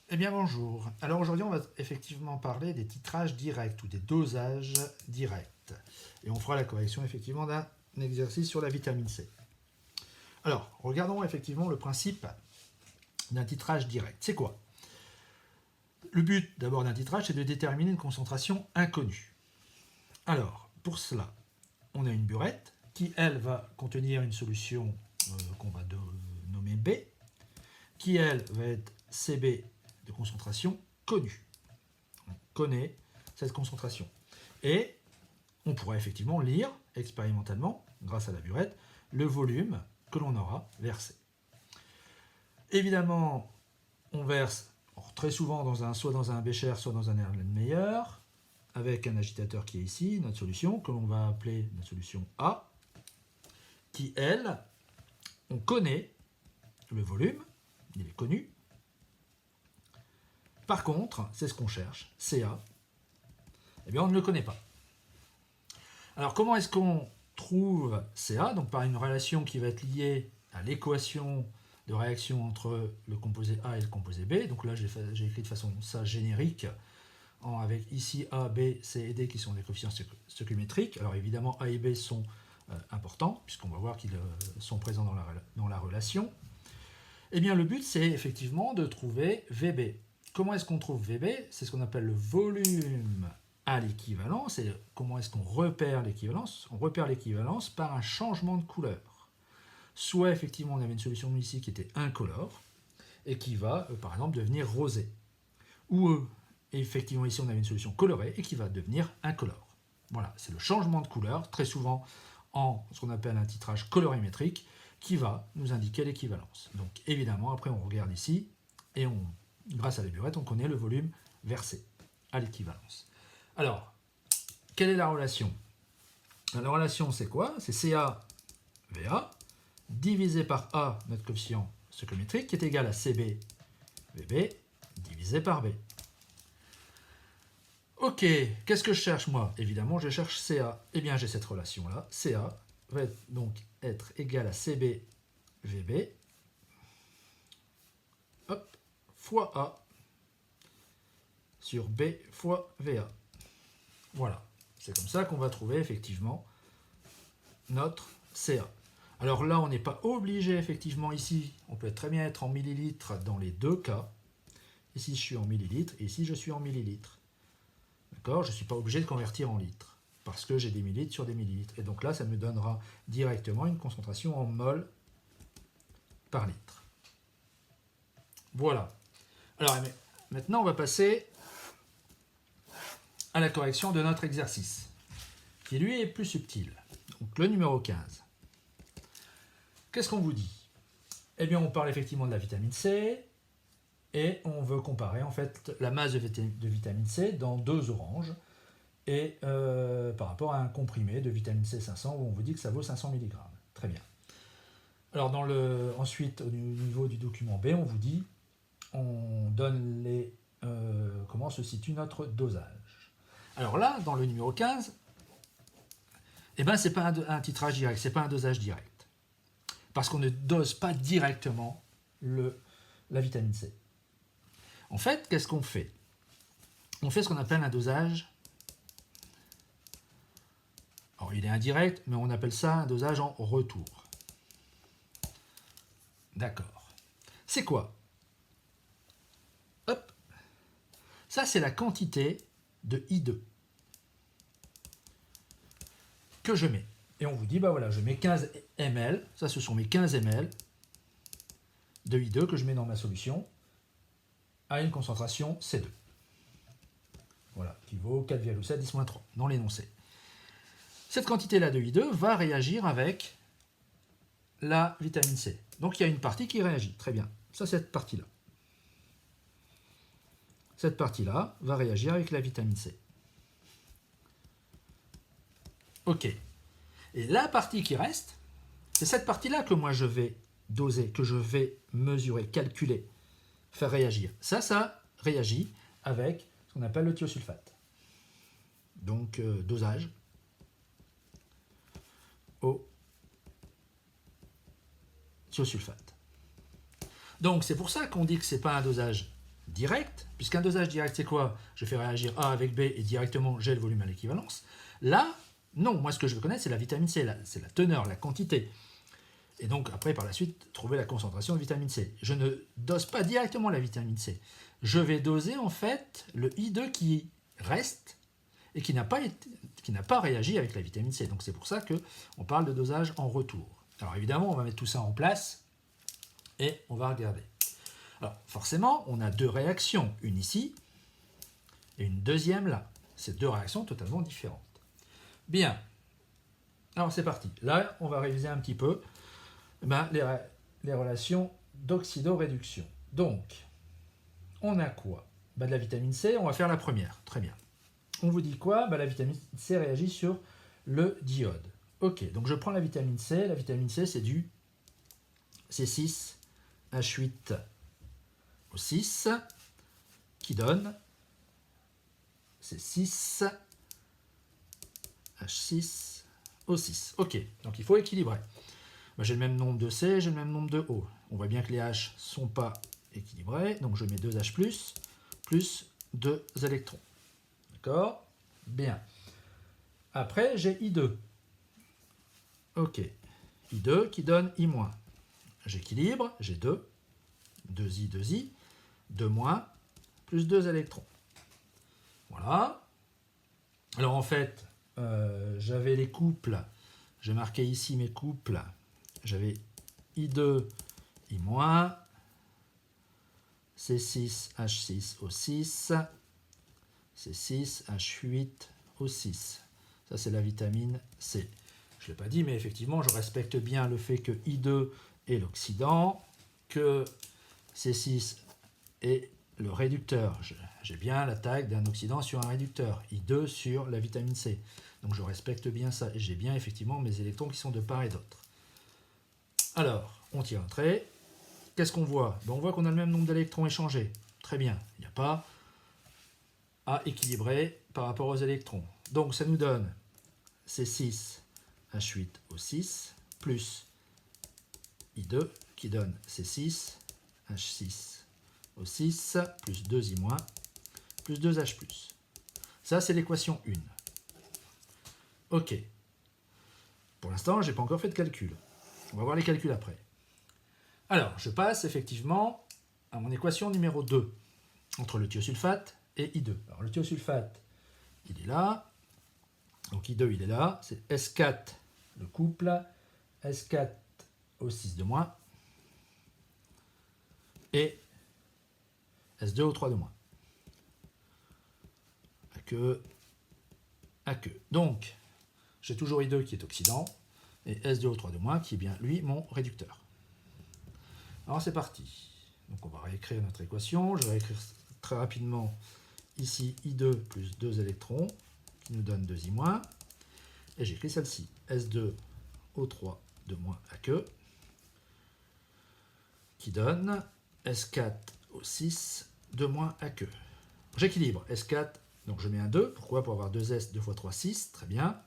Eh bien bonjour. Alors aujourd'hui on va effectivement parler des titrages directs ou des dosages directs. Et on fera la correction effectivement d'un exercice sur la vitamine C. Alors regardons effectivement le principe d'un titrage direct. C'est quoi? Le but d'abord d'un titrage c'est de déterminer une concentration inconnue. Alors pour cela on a une burette qui elle va contenir une solution qu'on va nommer B, qui elle va être CB de concentration connue. On connaît cette concentration. Et on pourra effectivement lire expérimentalement, grâce à la burette, le volume que l'on aura versé. Évidemment, on verse très souvent soit dans un bécher, soit dans un Erlenmeyer, avec un agitateur qui est ici, notre solution, que l'on va appeler notre solution A, qui, elle, on connaît le volume, il est connu. Par contre, c'est ce qu'on cherche, CA, eh bien on ne le connaît pas. Alors comment est-ce qu'on trouve CA? Donc par une relation qui va être liée à l'équation de réaction entre le composé A et le composé B. Donc là j'ai écrit de façon ça générique, avec ici A, B, C et D qui sont des coefficients stoichiométriques. Alors évidemment A et B sont importants, puisqu'on va voir qu'ils sont présents dans la relation. Eh bien le but c'est effectivement de trouver VB. Comment est-ce qu'on trouve VB? C'est ce qu'on appelle le volume à l'équivalence. Et comment est-ce qu'on repère l'équivalence? On repère l'équivalence par un changement de couleur. Soit effectivement on avait une solution ici qui était incolore et qui va par exemple devenir rosée. Ou effectivement ici on avait une solution colorée et qui va devenir incolore. Voilà, c'est le changement de couleur, très souvent en ce qu'on appelle un titrage colorimétrique, qui va nous indiquer l'équivalence. Donc évidemment, après on regarde ici, et grâce à la burette, on connaît le volume versé à l'équivalence. Alors, quelle est la relation? La relation, c'est quoi? C'est CA-VA divisé par A, notre coefficient stoichiométrique, qui est égal à CB-VB divisé par B. Ok, qu'est-ce que je cherche moi? Évidemment, je cherche CA. Eh bien, j'ai cette relation-là. CA va donc être égal à CB-VB fois A sur B fois VA. Voilà, c'est comme ça qu'on va trouver effectivement notre CA. Alors là, on n'est pas obligé effectivement ici, on peut très bien être en millilitres dans les deux cas. Ici, je suis en millilitres et ici, je suis en millilitres. D'accord? Je ne suis pas obligé de convertir en litres parce que j'ai des millilitres sur des millilitres. Et donc là, ça me donnera directement une concentration en mol par litre. Voilà. Alors maintenant, on va passer à la correction de notre exercice, qui lui est plus subtil. Donc le numéro 15. Qu'est-ce qu'on vous dit? Eh bien, on parle effectivement de la vitamine C, et on veut comparer en fait la masse de vitamine C dans deux oranges, et par rapport à un comprimé de vitamine C 500, où on vous dit que ça vaut 500 mg. Très bien. Alors ensuite, au niveau du document B, on vous dit, on donne comment se situe notre dosage. Alors là, dans le numéro 15, eh ben, ce n'est pas un titrage direct, ce n'est pas un dosage direct. Parce qu'on ne dose pas directement la vitamine C. En fait, qu'est-ce qu'on fait? On fait ce qu'on appelle un dosage. Alors, il est indirect, mais on appelle ça un dosage en retour. D'accord. C'est quoi? Hop. Ça, c'est la quantité de I2 que je mets. Et on vous dit, bah voilà, je mets 15 ml, ça ce sont mes 15 ml de I2 que je mets dans ma solution à une concentration C2. Voilà, qui vaut 4,7 10-3 dans l'énoncé. Cette quantité-là de I2 va réagir avec la vitamine C. Donc il y a une partie qui réagit, très bien. Ça, cette partie-là. Cette partie-là va réagir avec la vitamine C. Ok. Et la partie qui reste, c'est cette partie-là que moi je vais doser, que je vais mesurer, calculer, faire réagir. Ça réagit avec ce qu'on appelle le thiosulfate. Donc dosage au thiosulfate. Donc c'est pour ça qu'on dit que ce n'est pas un dosage direct, puisqu'un dosage direct, c'est quoi? Je fais réagir A avec B et directement j'ai le volume à l'équivalence. Là, non, moi ce que je veux connaître, c'est la vitamine C, c'est la teneur, la quantité. Et donc après, par la suite, trouver la concentration de vitamine C. Je ne dose pas directement la vitamine C. Je vais doser en fait le I2 qui reste et qui n'a pas réagi avec la vitamine C. Donc c'est pour ça qu'on parle de dosage en retour. Alors évidemment, on va mettre tout ça en place et on va regarder. Alors forcément, on a deux réactions, une ici et une deuxième là. C'est deux réactions totalement différentes. Bien, alors c'est parti. Là, on va réviser un petit peu les relations d'oxydoréduction. Donc, on a quoi? De la vitamine C, on va faire la première. Très bien. On vous dit quoi? La vitamine C réagit sur le diode. Ok, donc je prends la vitamine C. La vitamine C, c'est du C6H8O6 qui donne C6H6O6. Ok, donc il faut équilibrer. J'ai le même nombre de C, j'ai le même nombre de O. On voit bien que les H ne sont pas équilibrés, donc je mets 2H+, plus 2 électrons. D'accord? Bien. Après, j'ai I2. Ok. I2 qui donne I-. J'équilibre, j'ai 2. 2I, 2I. 2-, plus 2 électrons. Voilà. Alors en fait, j'avais les couples. J'ai marqué ici mes couples. J'avais I2, I-, C6H6O6, C6H8O6. Ça, c'est la vitamine C. Je ne l'ai pas dit, mais effectivement, je respecte bien le fait que I2 est l'oxydant, que C6 est le réducteur. J'ai bien la taille d'un oxydant sur un réducteur, I2 sur la vitamine C. Donc je respecte bien ça, et j'ai bien effectivement mes électrons qui sont de part et d'autre. Alors, on tire un trait. Qu'est-ce qu'on voit? On voit qu'on a le même nombre d'électrons échangés. Très bien, il n'y a pas à équilibrer par rapport aux électrons. Donc ça nous donne C6H8O6 plus I2 qui donne C6H6O6 plus 2I- plus 2H+. Ça, c'est l'équation 1. Ok. Pour l'instant, je n'ai pas encore fait de calcul. On va voir les calculs après. Alors, je passe effectivement à mon équation numéro 2, entre le thiosulfate et I2. Alors, le thiosulfate, il est là. Donc, I2, il est là. C'est S4, le couple. S4O6 et S2O3 à queue. Donc, j'ai toujours I2 qui est oxydant et S2O3 qui est bien, lui, mon réducteur. Alors, c'est parti. Donc, on va réécrire notre équation. Je vais réécrire très rapidement ici I2 plus 2 électrons qui nous donne 2I-. Et j'écris celle-ci, S2O3 à queue qui donne S4O6 à queue. J'équilibre S4, donc je mets un 2. Pourquoi? Pour avoir 2S, 2 fois 3, 6. Très bien.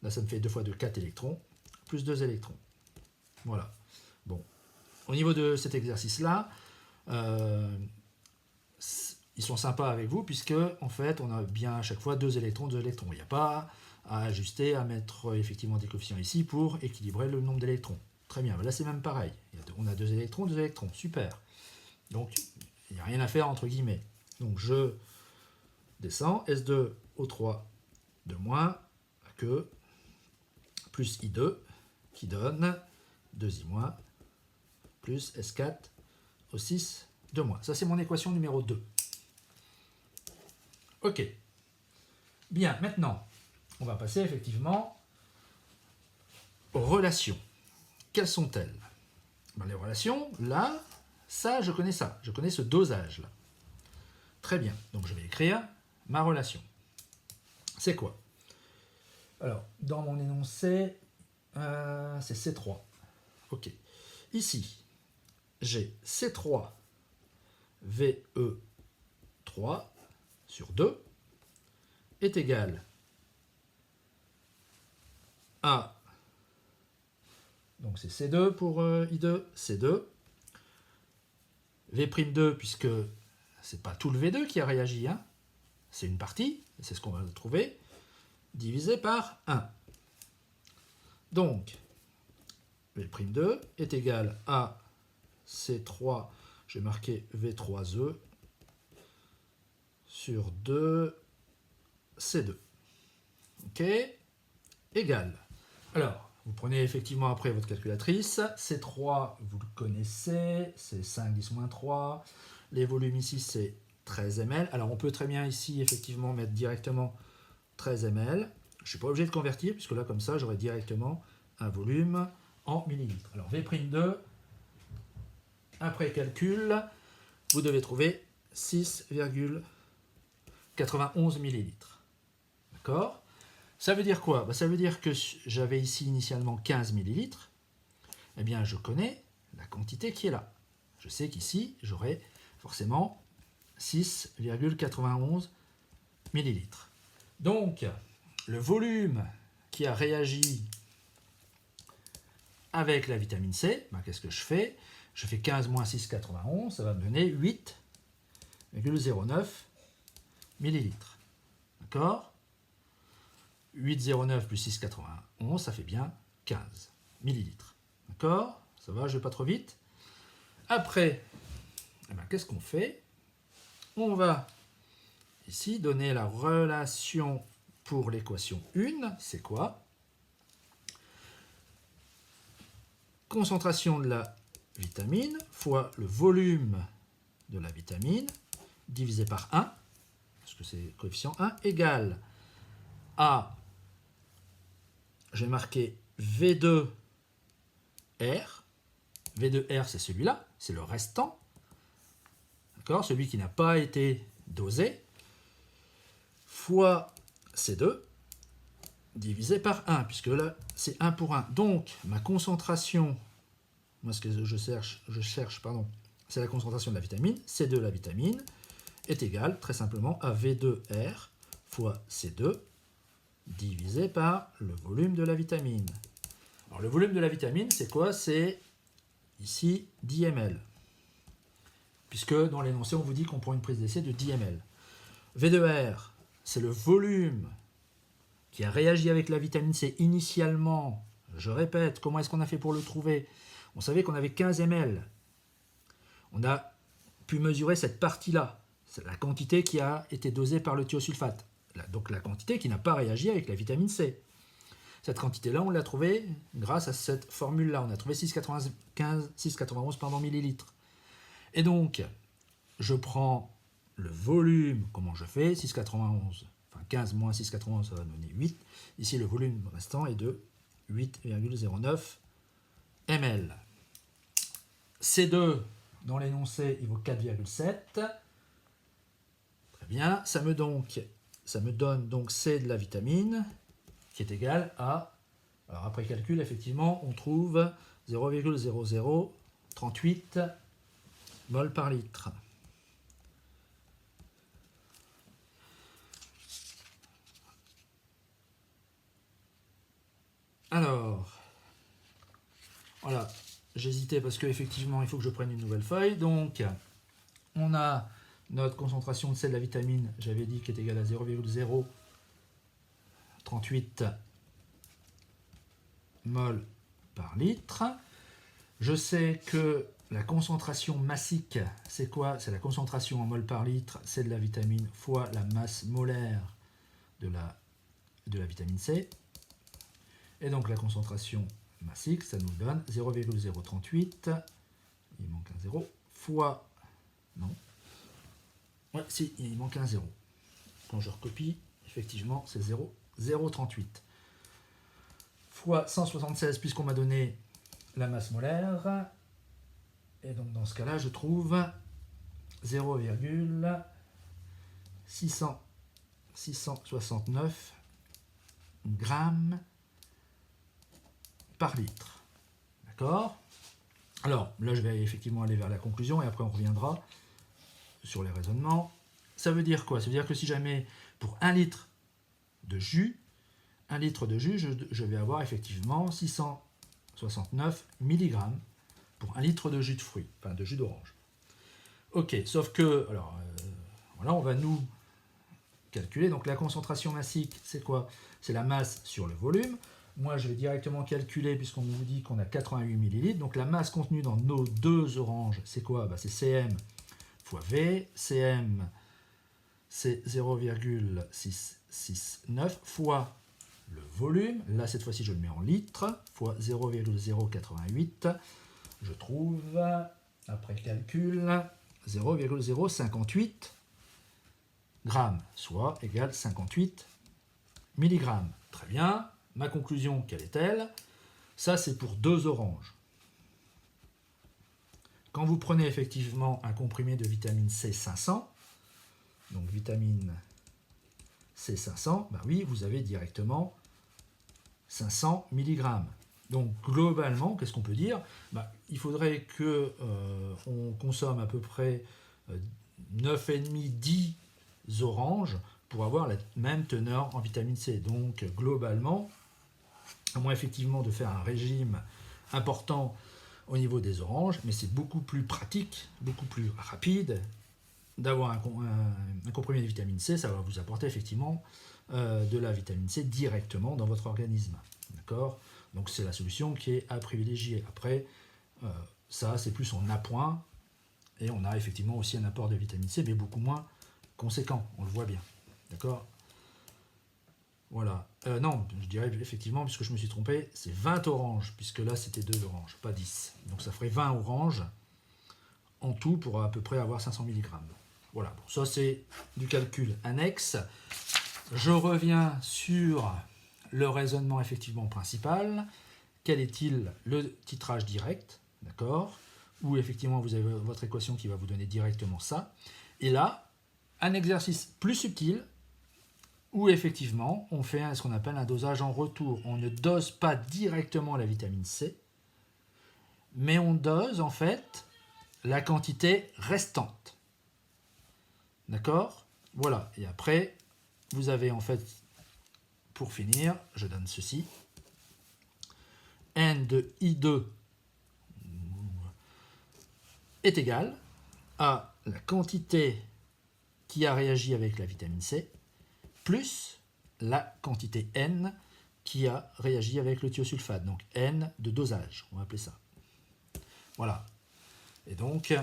Là, ça me fait 2 fois 2, 4 électrons, plus 2 électrons. Voilà. Bon. Au niveau de cet exercice-là, ils sont sympas avec vous, puisque, en fait, on a bien à chaque fois 2 électrons, 2 électrons. Il n'y a pas à ajuster, à mettre effectivement des coefficients ici pour équilibrer le nombre d'électrons. Très bien. Là, c'est même pareil. On a 2 électrons, 2 électrons. Super. Donc, il n'y a rien à faire, entre guillemets. Donc, je descends. S2O3 à queue plus I2 qui donne 2I- plus S4O6 Ça, c'est mon équation numéro 2. Ok. Bien, maintenant, on va passer effectivement aux relations. Quelles sont-elles? Les relations, là, ça, je connais ça. Je connais ce dosage-là. Très bien. Donc, je vais écrire ma relation. C'est quoi? Alors, dans mon énoncé, c'est C3. Ok. Ici, j'ai C3 VE3 sur 2 est égal à, donc c'est C2 pour I2, C2, V'2 puisque c'est pas tout le V2 qui a réagi, hein. C'est une partie, c'est ce qu'on va trouver, divisé par 1. Donc, V'2 est égal à C3, je vais marquer V3E, sur 2 C2. OK, égal. Alors, vous prenez effectivement après votre calculatrice. C3, vous le connaissez, c'est 5, 10, moins 3. Les volumes ici, c'est 13 ml. Alors, on peut très bien ici, effectivement, mettre directement 13 ml. Je ne suis pas obligé de convertir, puisque là, comme ça, j'aurai directement un volume en millilitres. Alors, V'2, après calcul, vous devez trouver 6,91 millilitres. D'accord ? Ça veut dire quoi ? Ça veut dire que j'avais ici initialement 15 millilitres. Eh bien, je connais la quantité qui est là. Je sais qu'ici, j'aurai forcément 6,91 millilitres. Donc, le volume qui a réagi avec la vitamine C, qu'est-ce que je fais ? Je fais 15 moins 6,91, ça va me donner 8,09 millilitres. D'accord ? 8,09 plus 6,91, ça fait bien 15 millilitres. D'accord ? Ça va, je ne vais pas trop vite. Après, qu'est-ce qu'on fait ? On va ici donner la relation pour l'équation 1. C'est quoi ? Concentration de la vitamine fois le volume de la vitamine divisé par 1, parce que c'est coefficient 1, égale à, j'ai marqué V2R. V2R, c'est celui-là, c'est le restant. D'accord ? Celui qui n'a pas été dosé, fois C2, divisé par 1, puisque là, c'est 1 pour 1. Donc, ma concentration, moi, ce que je cherche, c'est la concentration de la vitamine, C2, la vitamine, est égale, très simplement, à V2R fois C2, divisé par le volume de la vitamine. Alors, le volume de la vitamine, c'est quoi ? C'est, ici, 10 ml. Puisque, dans l'énoncé, on vous dit qu'on prend une prise d'essai de 10 ml. V2R, c'est le volume qui a réagi avec la vitamine C initialement. Je répète, comment est-ce qu'on a fait pour le trouver ? On savait qu'on avait 15 ml. On a pu mesurer cette partie-là. C'est la quantité qui a été dosée par le thiosulfate. Donc la quantité qui n'a pas réagi avec la vitamine C. Cette quantité-là, on l'a trouvée grâce à cette formule-là. On a trouvé 6,91 millilitres. Et donc, je prends le volume, comment je fais ? 6,91, enfin 15 moins 6,91, ça va donner 8. Ici, le volume restant est de 8,09 ml. C2, dans l'énoncé, il vaut 4,7. Très bien, ça me donne donc C de la vitamine, qui est égal à, alors après calcul, effectivement, on trouve 0,0038 mol par litre. Alors, voilà, j'hésitais parce qu'effectivement, il faut que je prenne une nouvelle feuille. Donc, on a notre concentration de C de la vitamine, j'avais dit, qui est égale à 0,038 mol par litre. Je sais que la concentration massique, c'est quoi ? C'est la concentration en mol par litre, C de la vitamine, fois la masse molaire de la vitamine C. Et donc la concentration massique, ça nous donne 0,038, il manque un 0, fois, non, ouais, si, il manque un 0. Quand je recopie, effectivement, c'est 0,038. Fois 176, puisqu'on m'a donné la masse molaire. Et donc dans ce cas-là, je trouve 0,669 grammes par litre. D'accord ? Alors, là, je vais effectivement aller vers la conclusion et après on reviendra sur les raisonnements. Ça veut dire quoi ? Ça veut dire que si jamais pour 1 litre de jus, je vais avoir effectivement 669 mg pour 1 litre de jus de fruits, enfin de jus d'orange. Ok, sauf que, alors, là, on va nous calculer. Donc la concentration massique, c'est quoi? C'est la masse sur le volume. Moi, je vais directement calculer, puisqu'on vous dit qu'on a 88 ml. Donc la masse contenue dans nos deux oranges, c'est quoi? C'est Cm fois V. Cm, c'est 0,669 fois le volume. Là, cette fois-ci, je le mets en litres, fois 0,088. Je trouve, après calcul, 0,058 grammes, soit égale 58 mg. Très bien. Ma conclusion, quelle est-elle? Ça, c'est pour 2 oranges. Quand vous prenez effectivement un comprimé de vitamine C 500, donc vitamine C 500, ben oui, vous avez directement 500 mg. Donc globalement, qu'est-ce qu'on peut dire? Il faudrait qu'on consomme à peu près 9,5-10 oranges pour avoir la même teneur en vitamine C. Donc globalement, à moins effectivement de faire un régime important au niveau des oranges, mais c'est beaucoup plus pratique, beaucoup plus rapide d'avoir un comprimé de vitamine C. Ça va vous apporter effectivement de la vitamine C directement dans votre organisme. D'accord? Donc c'est la solution qui est à privilégier. Après, ça c'est plus en appoint, et on a effectivement aussi un apport de vitamine C, mais beaucoup moins conséquent, on le voit bien. D'accord? Voilà. Non, je dirais effectivement, puisque je me suis trompé, c'est 20 oranges, puisque là c'était 2 oranges, pas 10. Donc ça ferait 20 oranges en tout pour à peu près avoir 500 mg. Voilà, bon, ça c'est du calcul annexe. Je reviens sur le raisonnement effectivement principal. Quel est-il? Le titrage direct, d'accord? Où effectivement vous avez votre équation qui va vous donner directement ça. Et là, un exercice plus subtil, où effectivement on fait ce qu'on appelle un dosage en retour. On ne dose pas directement la vitamine C, mais on dose en fait la quantité restante. D'accord? Voilà. Et après, vous avez en fait, pour finir, je donne ceci. N de I2 est égal à la quantité qui a réagi avec la vitamine C plus la quantité N qui a réagi avec le thiosulfate. Donc N de dosage, on va appeler ça. Voilà. Et donc,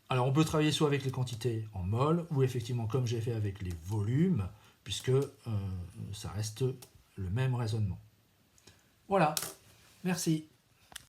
alors on peut travailler soit avec les quantités en mol, ou effectivement comme j'ai fait avec les volumes, puisque ça reste le même raisonnement. Voilà. Merci.